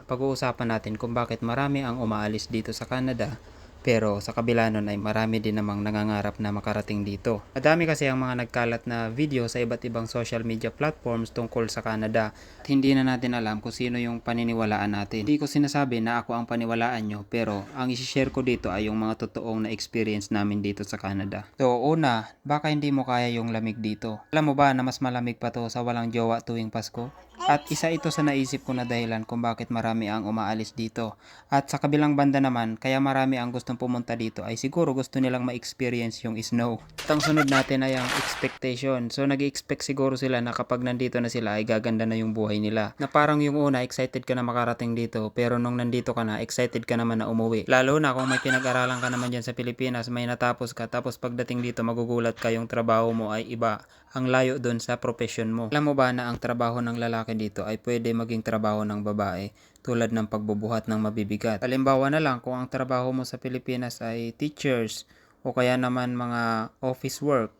Pag-uusapan natin kung bakit marami ang umaalis dito sa Canada, pero sa kabila nun ay marami din namang nangangarap na makarating dito. Madami kasi ang mga nagkalat na video sa iba't ibang social media platforms tungkol sa Canada. At hindi na natin alam kung sino yung paniniwalaan natin. Hindi ko sinasabi na ako ang paniwalaan nyo, pero ang isi-share ko dito ay yung mga totoong na experience namin dito sa Canada. So una, baka hindi mo kaya yung lamig dito. Alam mo ba na mas malamig pa to sa walang jowa tuwing Pasko? At isa ito sa naisip ko na dahilan kung bakit marami ang umaalis dito. At sa kabilang banda naman, kaya marami ang gustong pumunta dito ay siguro gusto nilang ma-experience yung snow. At ang sunod natin ay ang expectation. So nag-expect siguro sila na kapag nandito na sila ay gaganda na yung buhay nila. Na parang yung una, excited ka na makarating dito, pero nung nandito ka na, excited ka naman na umuwi. Lalo na kung may pinag-aralan ka naman dyan sa Pilipinas, may natapos ka, tapos pagdating dito magugulat ka yung trabaho mo ay iba. Ang layo doon sa profession mo. Alam mo ba na ang trabaho ng lalaki dito ay pwede maging trabaho ng babae, tulad ng pagbubuhat ng mabibigat. Halimbawa na lang kung ang trabaho mo sa Pilipinas ay teachers o kaya naman mga office work,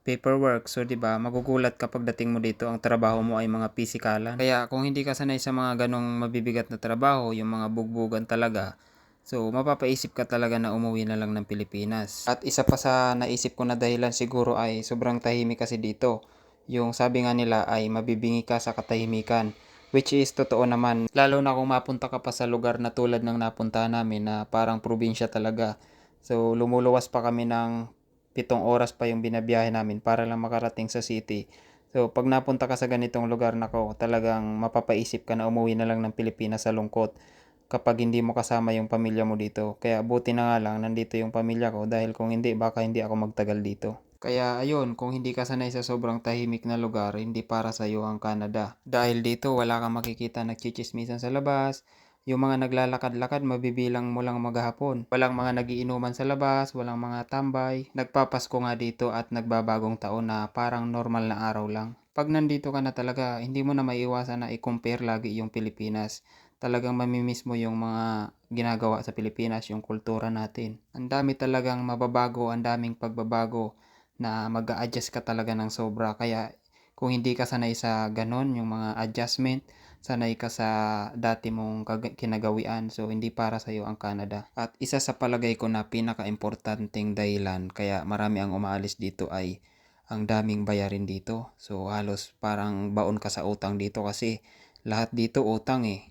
paperwork. So 'di ba, magugulat kapag dating mo dito ang trabaho mo ay mga pisikalan. Kaya kung hindi ka sanay sa mga ganong mabibigat na trabaho, yung mga bugbugan talaga, so mapapaisip ka talaga na umuwi na lang ng Pilipinas. At isa pa sa naisip ko na dahilan siguro ay sobrang tahimik kasi dito. Yung sabi nga nila ay mabibingi ka sa katahimikan. Which is totoo naman. Lalo na kung mapunta ka pa sa lugar na tulad ng napuntahan namin na parang probinsya talaga. So lumuluwas pa kami ng 7 oras pa yung binabiyahe namin para lang makarating sa city. So pag napunta ka sa ganitong lugar, nako, talagang mapapaisip ka na umuwi na lang ng Pilipinas sa lungkot kapag hindi mo kasama yung pamilya mo dito. Kaya buti na nga lang nandito yung pamilya ko, dahil kung hindi, baka hindi ako magtagal dito. Kaya ayun, kung hindi ka sanay sa sobrang tahimik na lugar, hindi para sa iyo ang Canada. Dahil dito wala kang makikita nagchichismisan sa labas. Yung mga naglalakad-lakad, mabibilang mo lang maghapon. Walang mga nagiinuman sa labas, walang mga tambay. Nagpapasko nga dito at nagbabagong taon na parang normal na araw lang. Pag nandito ka na talaga, hindi mo na maiiwasan na i-compare lagi yung Pilipinas. Talagang mamimiss mo yung mga ginagawa sa Pilipinas, yung kultura natin. Ang dami talagang mababago, ang daming pagbabago na mag-a-adjust ka talaga ng sobra. Kaya kung hindi ka sanay sa ganon, yung mga adjustment, sanay ka sa dati mong kinagawian, so hindi para sa iyo ang Canada. At isa sa palagay ko na pinaka-importanteng dahilan kaya marami ang umaalis dito ay ang daming bayarin dito. So halos parang baon ka sa utang dito kasi lahat dito utang eh.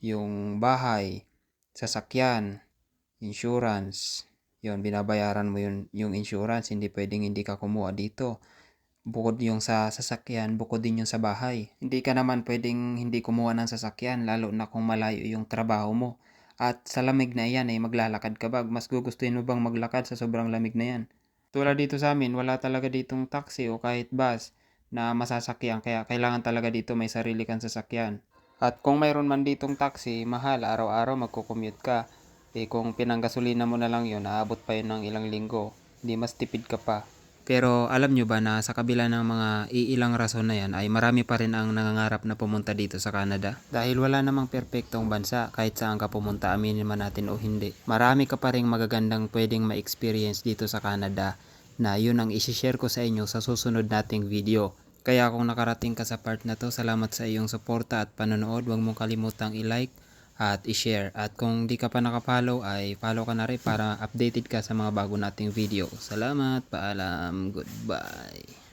Yung bahay, sasakyan, insurance, yun, binabayaran mo yun, yung insurance, hindi pwedeng hindi ka kumuha dito. Bukod yung sa sasakyan, bukod din yung sa bahay. Hindi ka naman pwedeng hindi kumuha ng sasakyan, lalo na kung malayo yung trabaho mo. At sa lamig na yan ay maglalakad ka ba? Mas gugustuhin mo bang maglakad sa sobrang lamig na yan? Tulad dito sa amin, wala talaga ditong taxi o kahit bus na masasakyan, kaya kailangan talaga dito may sarili kang sasakyan. At kung mayroon man ditong taxi, mahal, araw-araw magko-commute ka. Eh kung pinanggasolina mo na lang yun, aabot pa yun ng ilang linggo. Di mas tipid ka pa. Pero alam nyo ba na sa kabila ng mga iilang rason na yan ay marami pa rin ang nangangarap na pumunta dito sa Canada? Dahil wala namang perpektong bansa, kahit saan ka pumunta, aminin man natin o hindi. Marami ka pa rin magagandang pwedeng ma-experience dito sa Canada na yun ang isi-share ko sa inyo sa susunod nating video. Kaya kung nakarating ka sa part na to, salamat sa iyong suporta at panonood. Huwag mong kalimutang i-like at i-share. At kung di ka pa nakapollow ay follow ka na rin para updated ka sa mga bago nating video. Salamat, paalam, goodbye.